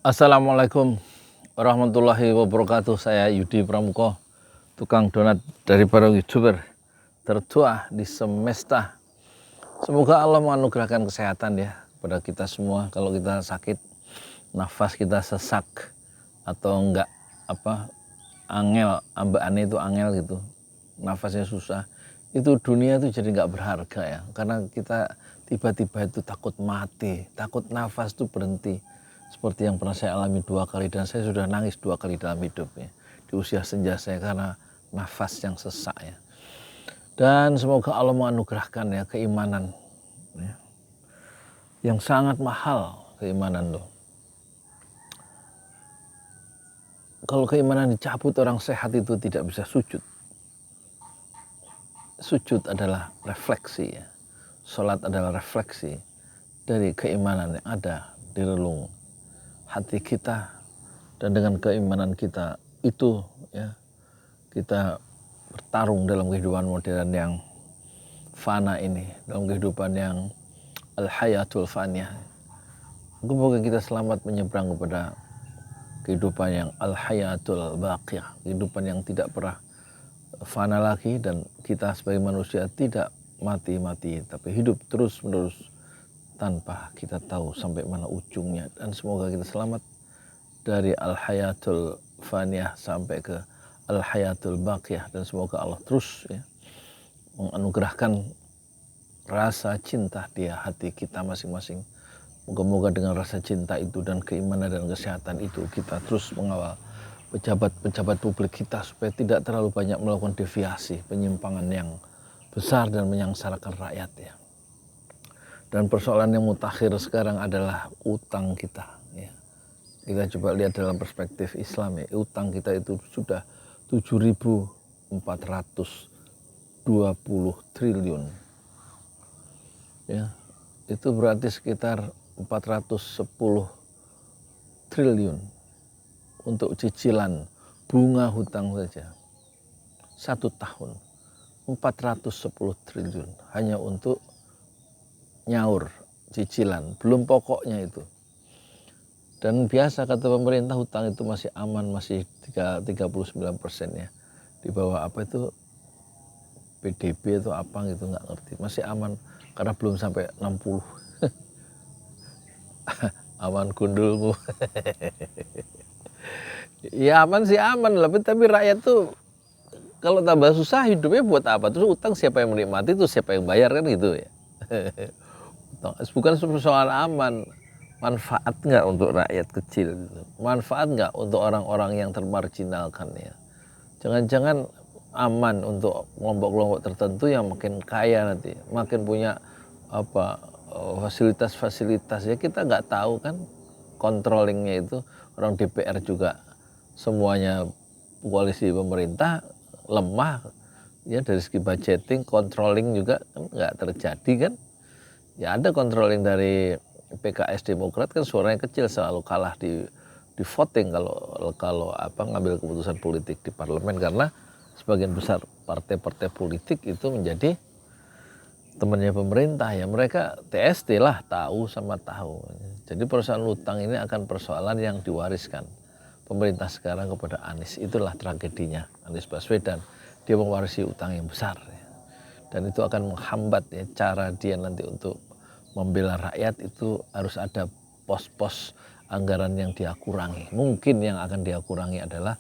Assalamualaikum warahmatullahi wabarakatuh. Saya Yudi Pramuko, tukang donat dari para YouTuber tertua di semesta. Semoga Allah menganugerahkan kesehatan ya kepada kita semua. Kalau kita sakit, nafas kita sesak atau enggak angel, ambaan itu angel gitu, nafasnya susah, itu dunia itu jadi enggak berharga ya. Karena kita tiba-tiba itu takut mati, takut nafas itu berhenti. Seperti yang pernah saya alami 2 kali, dan saya sudah nangis 2 kali dalam hidupnya di usia senja saya karena nafas yang sesak ya. Dan semoga Allah menganugerahkan ya keimanan ya, yang sangat mahal keimanan loh. Kalau keimanan dicabut, orang sehat itu tidak bisa sujud. Sujud adalah refleksi ya. Salat adalah refleksi dari keimanan yang ada di relung hati kita, dan dengan keimanan kita itu ya kita bertarung dalam kehidupan modern yang fana ini, dalam kehidupan yang al-hayatul faniyah. Semoga kita selamat menyeberang kepada kehidupan yang al-hayatul baqiyah, kehidupan yang tidak pernah fana lagi, dan kita sebagai manusia tidak mati-mati tapi hidup terus-menerus tanpa kita tahu sampai mana ujungnya. Dan semoga kita selamat dari al-hayatul faniyah sampai ke al-hayatul baqiyah, dan semoga Allah terus ya menganugerahkan rasa cinta di hati kita masing-masing. Moga-moga dengan rasa cinta itu dan keimanan dan kesehatan itu kita terus mengawal pejabat-pejabat publik kita supaya tidak terlalu banyak melakukan deviasi, penyimpangan yang besar dan menyengsarakan rakyat ya. Dan persoalan yang mutakhir sekarang adalah utang kita ya. Kita coba lihat dalam perspektif Islam ya, utang kita itu sudah 7.420 triliun ya. Itu berarti sekitar 410 triliun untuk cicilan bunga hutang saja 1 tahun. 410 triliun hanya untuk nyaur cicilan, belum pokoknya itu. Dan biasa kata pemerintah hutang itu masih aman, masih 39% ya. Di bawah apa itu PDB atau apa gitu, nggak ngerti. Masih aman karena belum sampai 60. Aman gundulmu. Ya aman sih aman lah, tapi rakyat tuh kalau tambah susah hidupnya buat apa? Terus utang siapa yang menikmati, itu siapa yang bayar, kan gitu ya. Bukan persoalan aman, manfaat nggak untuk rakyat kecil, manfaat nggak untuk orang-orang yang termarginalkan ya. Jangan-jangan aman untuk kelompok-kelompok tertentu yang makin kaya nanti, makin punya fasilitas-fasilitas ya, kita nggak tahu kan. Controllingnya itu orang DPR juga semuanya koalisi pemerintah lemah ya, dari segi budgeting, controlling juga kan nggak terjadi kan. Ya ada controlling dari PKS Demokrat kan suaranya kecil, selalu kalah di voting kalau ngambil keputusan politik di parlemen, karena sebagian besar partai-partai politik itu menjadi temannya pemerintah ya, mereka TST lah, tahu sama tahu. Jadi persoalan utang ini akan persoalan yang diwariskan pemerintah sekarang kepada Anies. Itulah tragedinya Anies Baswedan, dia mewarisi utang yang besar ya. Dan itu akan menghambat ya cara dia nanti untuk membela rakyat. Itu harus ada pos-pos anggaran yang dia kurangi. Mungkin yang akan dia kurangi adalah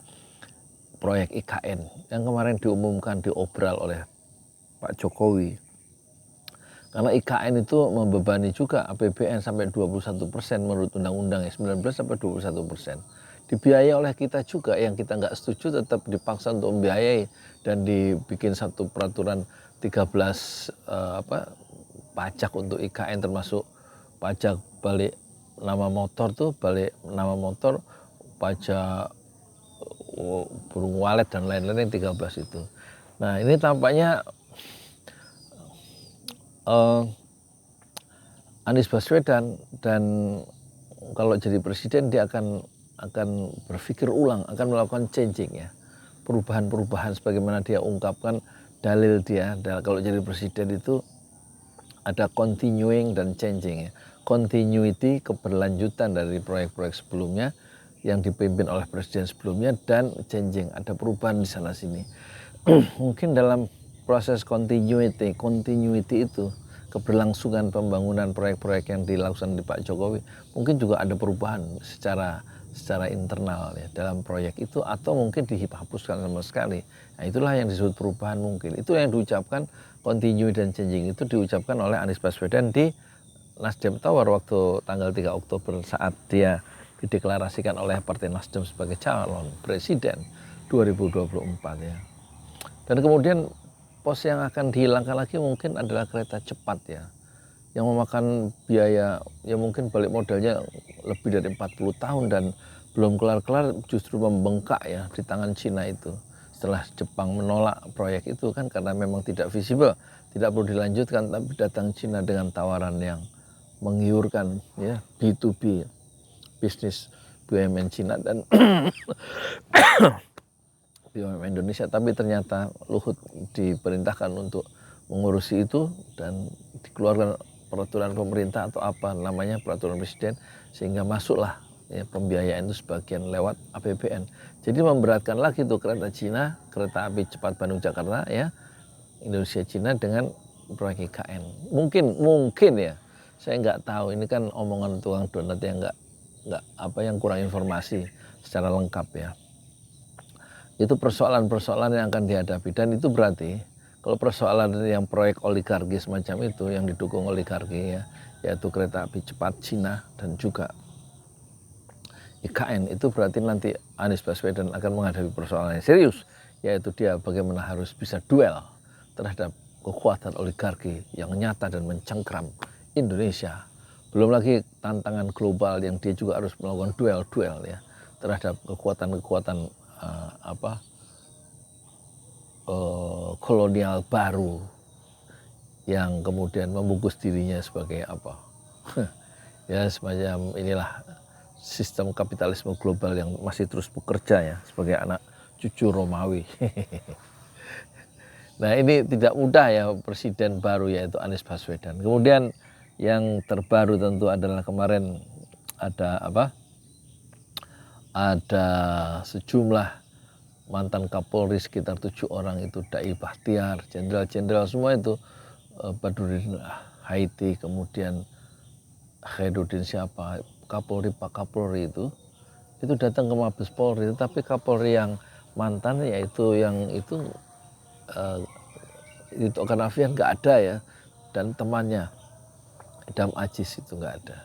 proyek IKN yang kemarin diumumkan, diobral oleh Pak Jokowi. Karena IKN itu membebani juga APBN sampai 21% menurut undang-undang ya, 19 sampai 21%. Dibiayai oleh kita juga, yang kita nggak setuju tetap dipaksa untuk membiayai, dan dibikin satu peraturan 13 pajak untuk IKN, termasuk pajak balik nama motor tuh, balik nama motor, pajak burung walet dan lain-lain, yang 13 itu. Nah ini tampaknya Anies Baswedan, dan kalau jadi presiden dia akan berpikir ulang, akan melakukan changing ya, perubahan-perubahan sebagaimana dia ungkapkan dalil dia. Kalau jadi presiden itu ada continuing dan changing ya. continuity, keberlanjutan dari proyek-proyek sebelumnya yang dipimpin oleh presiden sebelumnya, dan changing, ada perubahan di sana sini. Mungkin dalam proses continuity itu, keberlangsungan pembangunan proyek-proyek yang dilakukan di Pak Jokowi, mungkin juga ada perubahan secara internal ya dalam proyek itu, atau mungkin dihapuskan sama sekali. Nah, itulah yang disebut perubahan mungkin. Itu yang diucapkan continue dan changing itu diucapkan oleh Anies Baswedan di Nasdem Tower waktu tanggal 3 Oktober saat dia dideklarasikan oleh Partai Nasdem sebagai calon presiden 2024 ya. Dan kemudian pos yang akan dihilangkan lagi mungkin adalah kereta cepat ya, yang memakan biaya ya mungkin balik modalnya lebih dari 40 tahun dan belum kelar-kelar, justru membengkak ya di tangan Cina itu. Setelah Jepang menolak proyek itu kan karena memang tidak visible, tidak perlu dilanjutkan, tapi datang Cina dengan tawaran yang menggiurkan ya, B2B, bisnis BUMN Cina dan BUMN Indonesia. Tapi ternyata Luhut diperintahkan untuk mengurusi itu dan dikeluarkan peraturan pemerintah atau apa namanya, peraturan presiden, sehingga masuklah ya, pembiayaan itu sebagian lewat APBN. Jadi memberatkan lagi tuh kereta Cina, kereta api cepat Bandung Jakarta ya, Indonesia Cina dengan proyek IKN. Mungkin ya, saya nggak tahu, ini kan omongan tukang donat yang nggak yang kurang informasi secara lengkap ya. Itu persoalan-persoalan yang akan dihadapi, dan itu berarti kalau persoalan yang proyek oligarki semacam itu yang didukung oligarki ya, yaitu kereta api cepat Cina dan juga IKN, itu berarti nanti Anies Baswedan akan menghadapi persoalan yang serius, yaitu dia bagaimana harus bisa duel terhadap kekuatan oligarki yang nyata dan mencengkram Indonesia. Belum lagi tantangan global yang dia juga harus melakukan duel ya terhadap kekuatan-kekuatan kolonial baru yang kemudian membungkus dirinya sebagai apa ya, semacam inilah sistem kapitalisme global yang masih terus bekerja ya sebagai anak cucu Romawi. Nah, ini tidak mudah ya presiden baru yaitu Anies Baswedan. Kemudian yang terbaru tentu adalah kemarin ada sejumlah mantan Kapolri sekitar 7 orang itu, Dai Bahtiar, jenderal-jenderal semua itu, Badudin Haiti, kemudian Khairuddin siapa, Pak Kapolri itu datang ke Mabes Polri, tapi Kapolri yang mantan yaitu yang itu Karnavian nggak ada ya, dan temannya Idam Aziz itu nggak ada.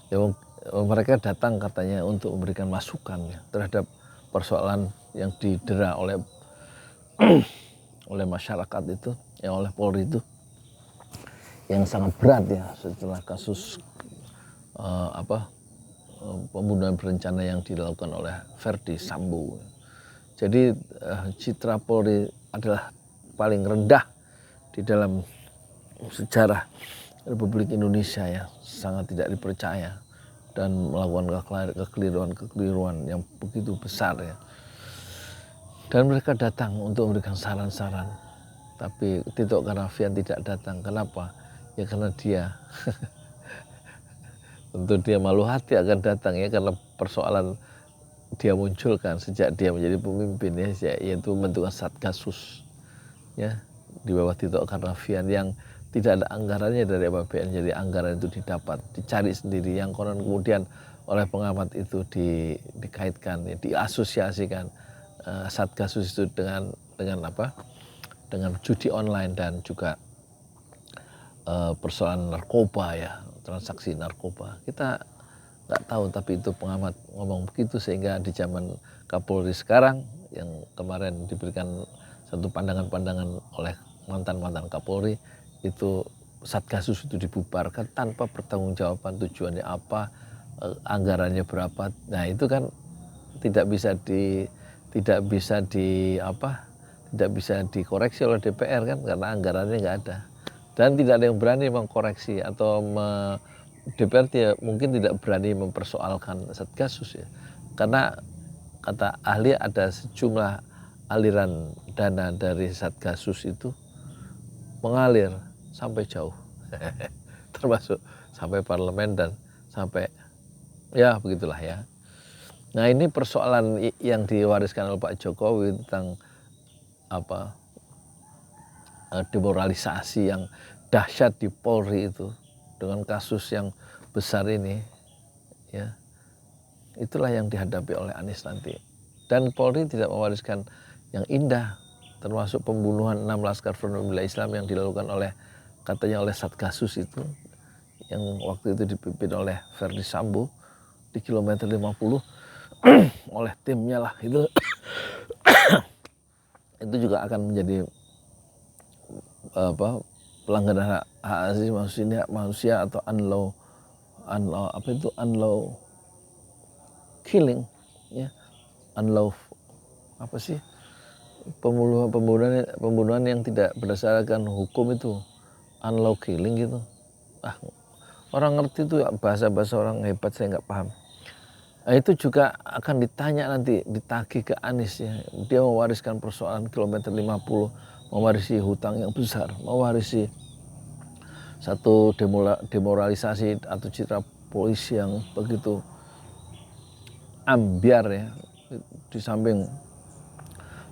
Ya, mereka datang katanya untuk memberikan masukan ya, terhadap persoalan yang didera oleh masyarakat itu, yang oleh Polri itu, yang sangat berat ya setelah kasus pembunuhan berencana yang dilakukan oleh Verdi Sambo. Jadi citra Polri adalah paling rendah di dalam sejarah Republik Indonesia ya, sangat tidak dipercaya dan melakukan kekeliruan yang begitu besar ya. Dan mereka datang untuk memberikan saran-saran, tapi Tito Karnavian tidak datang. Kenapa? Ya karena dia tentu dia malu hati akan datang ya, karena persoalan dia munculkan sejak dia menjadi pemimpin ya, yaitu membentuk Satgasus ya di bawah Tito Karnavian yang tidak ada anggarannya dari APBN, jadi anggaran itu dicari sendiri, yang konon kemudian oleh pengamat itu dikaitkan, ya, diasosiasikan Satgasus itu dengan judi online dan juga persoalan narkoba ya, transaksi narkoba. Kita nggak tahu, tapi itu pengamat ngomong begitu, sehingga di zaman Kapolri sekarang yang kemarin diberikan satu pandangan-pandangan oleh mantan Kapolri, itu Satgasus itu dibubarkan tanpa pertanggungjawaban tujuannya apa, anggarannya berapa. Nah, itu kan tidak bisa dikoreksi oleh DPR kan, karena anggarannya nggak ada, dan tidak ada yang berani mengkoreksi atau DPR mungkin tidak berani mempersoalkan Satgasus ya, karena kata ahli ada sejumlah aliran dana dari Satgasus itu mengalir sampai jauh termasuk sampai parlemen dan sampai ya begitulah ya. Nah ini persoalan yang diwariskan oleh Pak Jokowi tentang apa demoralisasi yang dahsyat di Polri itu dengan kasus yang besar ini ya, itulah yang dihadapi oleh Anies nanti. Dan Polri tidak mewariskan yang indah, termasuk pembunuhan 6 laskar Front Pembela Islam yang dilakukan oleh katanya oleh Satgasus itu, yang waktu itu dipimpin oleh Verdi Sambo di kilometer 50 oleh timnya lah itu juga akan menjadi pelanggaran hak asasi manusia atau unlaw killing ya, unlaw apa sih, pembunuhan yang tidak berdasarkan hukum itu unlaw killing gitu. Orang ngerti itu bahasa orang hebat, saya nggak paham. Nah, itu juga akan ditanya nanti, ditagih ke Anies ya. Dia mewariskan persoalan kilometer 50, mewarisi hutang yang besar, mewarisi satu demoralisasi atau citra polisi yang begitu ambiar ya. Di samping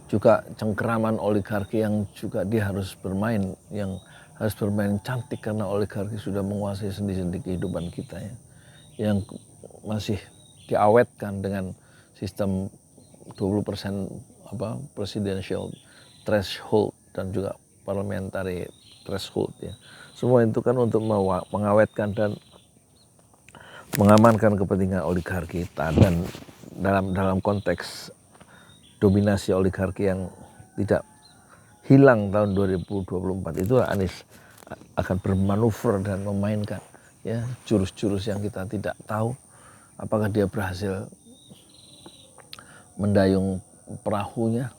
juga cengkeraman oligarki yang juga dia harus bermain, yang harus bermain cantik karena oligarki sudah menguasai sendi-sendi kehidupan kita ya. Yang masih diawetkan dengan sistem 20% presidential threshold dan juga parliamentary threshold ya. Semua itu kan untuk mengawetkan dan mengamankan kepentingan oligarki kita, dan dalam konteks dominasi oligarki yang tidak hilang tahun 2024 itu Anies akan bermanuver dan memainkan ya jurus-jurus yang kita tidak tahu. Apakah dia berhasil mendayung perahunya,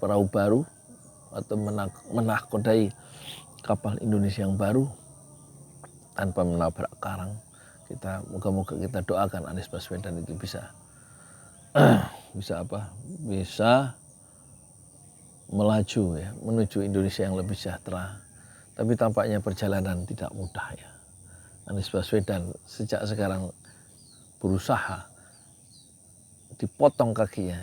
perahu baru, atau menakodai kapal Indonesia yang baru tanpa menabrak karang. Kita moga-moga kita doakan Anies Baswedan itu bisa melaju ya, menuju Indonesia yang lebih sejahtera. Tapi tampaknya perjalanan tidak mudah ya. Anies Baswedan sejak sekarang berusaha dipotong kakinya,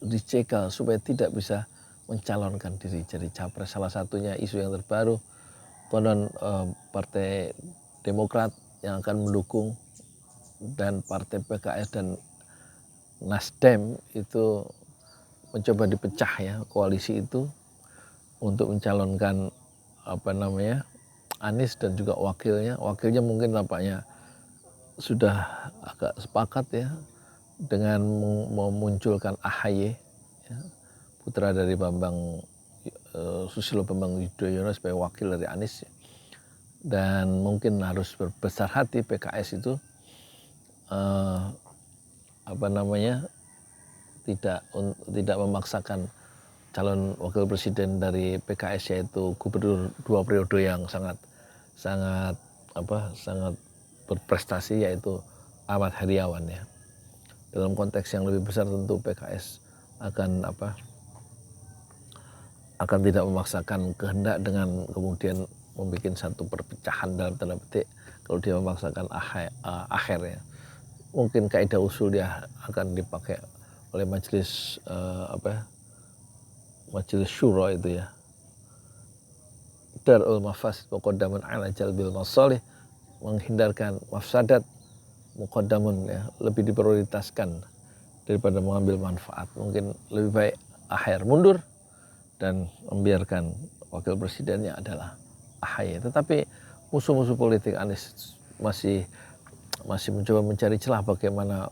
dicekal supaya tidak bisa mencalonkan diri jadi capres. Salah satunya isu yang terbaru, konon Partai Demokrat yang akan mendukung dan Partai PKS dan Nasdem itu mencoba dipecah ya koalisi itu untuk mencalonkan Anies dan juga wakilnya. Wakilnya mungkin nampaknya sudah agak sepakat ya dengan memunculkan AHY ya, putra dari Susilo Bambang Yudhoyono sebagai wakil dari Anies. Dan mungkin harus berbesar hati PKS itu tidak memaksakan calon wakil presiden dari PKS yaitu gubernur 2 periode yang sangat berprestasi, yaitu Ahmad Heriawan ya. Dalam konteks yang lebih besar tentu PKS akan tidak memaksakan kehendak dengan kemudian membuat satu perpecahan dalam tanda petik. Kalau dia memaksakan akhir ya, mungkin kaidah usul dia akan dipakai oleh majelis majelis syuro itu ya. Darul mafasid muqaddamun ala jalbil masalih, menghindarkan mafsadat muqaddamun ya, lebih diprioritaskan daripada mengambil manfaat. Mungkin lebih baik akhir mundur dan membiarkan wakil presidennya adalah AHY. Tetapi musuh-musuh politik Anies masih mencoba mencari celah bagaimana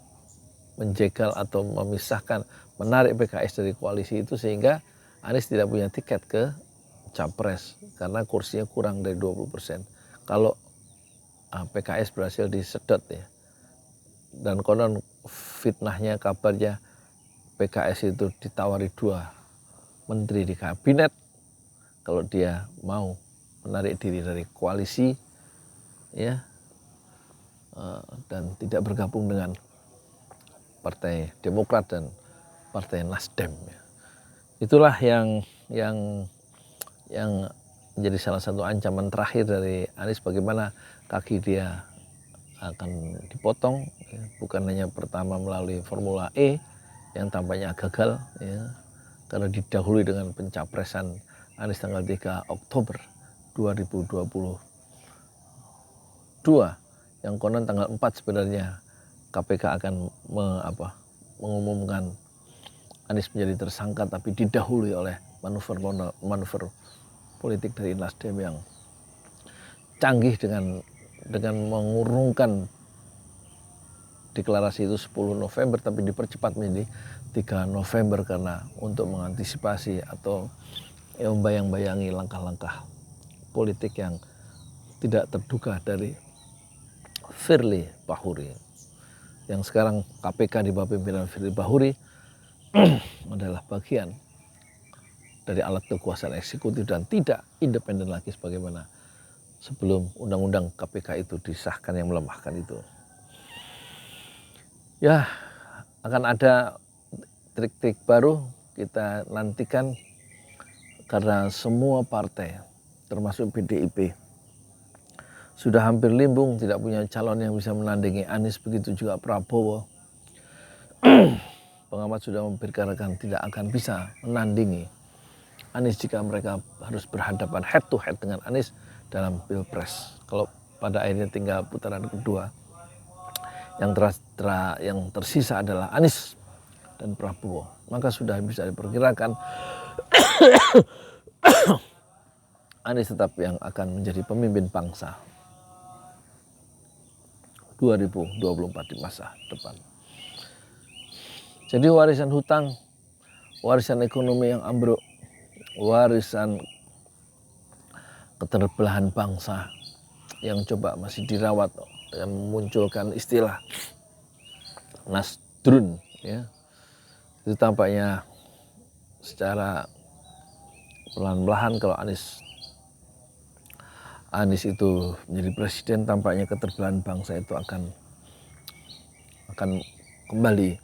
menjegal atau memisahkan, menarik PKS dari koalisi itu sehingga Anies tidak punya tiket ke capres karena kursinya kurang dari 20%. Kalau PKS berhasil disedot ya, dan konon fitnahnya, kabarnya PKS itu ditawari 2 menteri di kabinet kalau dia mau menarik diri dari koalisi ya, dan tidak bergabung dengan Partai Demokrat dan Partai Nasdem ya. Itulah yang menjadi salah satu ancaman terakhir dari Anies, bagaimana kaki dia akan dipotong, ya. Bukan hanya pertama melalui Formula E yang tampaknya gagal, ya, karena didahului dengan pencapresan Anies tanggal 3 Oktober 2022, yang konon tanggal 4 sebenarnya KPK akan mengumumkan Anies menjadi tersangka, tapi didahului oleh manuver politik dari Nasdem yang canggih dengan mengurungkan deklarasi itu 10 November tapi dipercepat menjadi 3 November karena untuk mengantisipasi atau membayang-bayangi langkah-langkah politik yang tidak terduga dari Firly Bahuri, yang sekarang KPK di bawah pimpinan Firly Bahuri adalah bagian dari alat kekuasaan eksekutif dan tidak independen lagi sebagaimana sebelum undang-undang KPK itu disahkan yang melemahkan itu. Ya, akan ada trik-trik baru kita nantikan karena semua partai termasuk PDIP sudah hampir limbung, tidak punya calon yang bisa menandingi Anies, begitu juga Prabowo. Pengamat sudah memperkirakan tidak akan bisa menandingi Anies jika mereka harus berhadapan head to head dengan Anies dalam Pilpres. Kalau pada akhirnya tinggal putaran kedua, yang tersisa adalah Anies dan Prabowo, maka sudah bisa diperkirakan Anies tetap yang akan menjadi pemimpin bangsa 2024 di masa depan. Jadi warisan hutang, warisan ekonomi yang ambruk, warisan keterbelahan bangsa yang coba masih dirawat dan memunculkan istilah nasdrun, ya, itu tampaknya secara pelan-pelan kalau Anies itu menjadi presiden, tampaknya keterbelahan bangsa itu akan kembali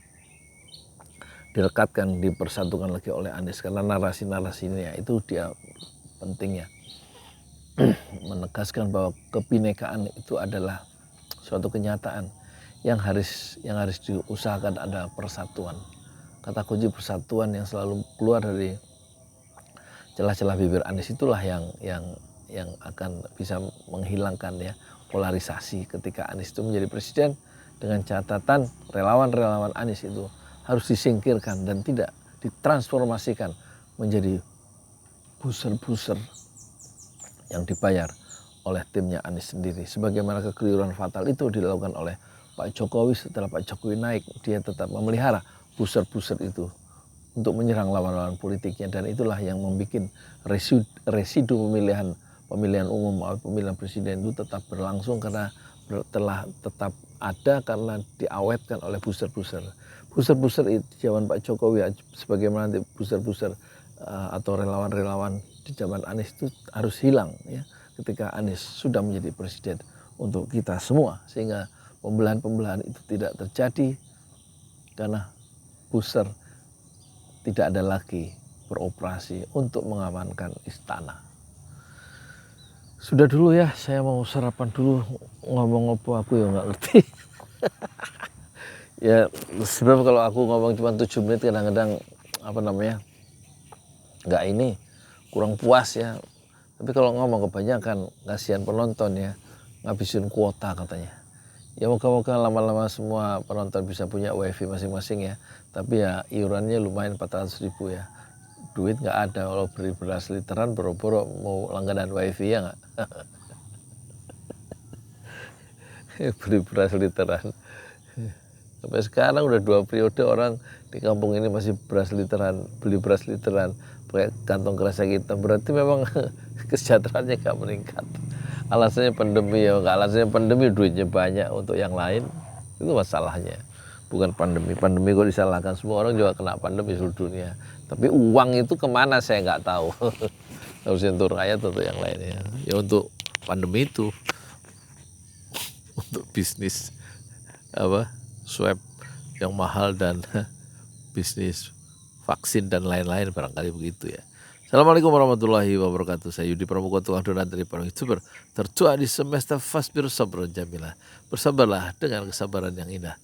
direkatkan, dipersatukan lagi oleh Anies, karena narasi-narasinya itu dia pentingnya menegaskan bahwa kebinekaan itu adalah suatu kenyataan yang harus diusahakan ada persatuan. Kata kunci persatuan yang selalu keluar dari celah-celah bibir Anies itulah yang akan bisa menghilangkan, ya, polarisasi ketika Anies itu menjadi presiden, dengan catatan relawan-relawan Anies itu harus disingkirkan dan tidak ditransformasikan menjadi buser-buser yang dibayar oleh timnya Anies sendiri. Sebagaimana kekeliruan fatal itu dilakukan oleh Pak Jokowi setelah Pak Jokowi naik, dia tetap memelihara buser-buser itu untuk menyerang lawan-lawan politiknya, dan itulah yang membuat residu pemilihan umum atau pemilihan presiden itu tetap berlangsung karena telah tetap ada karena diawetkan oleh buser-buser. Buser-buser itu zaman Pak Jokowi, sebagaimana nanti buser-buser atau relawan-relawan di zaman Anies itu harus hilang, ya, ketika Anies sudah menjadi presiden untuk kita semua, sehingga pembelahan-pembelahan itu tidak terjadi karena buser tidak ada lagi beroperasi untuk mengamankan istana. Sudah dulu ya, saya mau sarapan dulu, ngomong apa aku ya nggak ngerti. Ya sebab kalau aku ngomong cuma 7 menit kadang-kadang nggak kurang puas, ya. Tapi kalau ngomong kebanyakan kasihan penonton, ya, ngabisin kuota katanya. Ya moga-moga lama-lama semua penonton bisa punya wifi masing-masing, ya. Tapi ya iurannya lumayan 400.000, ya. Duit nggak ada, kalau beli beras literan boro-boro mau langganan wifi, ya nggak? Beli beras literan. Sampai sekarang udah 2 periode orang di kampung ini masih beli beras literan pakai kantong kresek hitam. Berarti memang kesejahteraannya nggak meningkat. Alasannya pandemi, ya nggak, alasannya pandemi duitnya banyak untuk yang lain, itu masalahnya. Bukan pandemi kok disalahkan, semua orang juga kena pandemi seluruh dunia. Tapi uang itu kemana saya nggak tahu. Harusnya untuk rakyat atau yang lainnya. Ya untuk pandemi itu, untuk bisnis swab yang mahal dan bisnis vaksin dan lain-lain, barangkali begitu, ya. Assalamualaikum warahmatullahi wabarakatuh. Saya Yudi Pramuko, tukang donat dari para YouTuber. Tercuat di semester Fasbir Sabron Jamilah. Bersabarlah dengan kesabaran yang indah.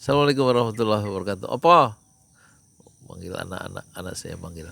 Assalamualaikum warahmatullahi wabarakatuh. Apa? Manggil anak-anak, anak saya manggil.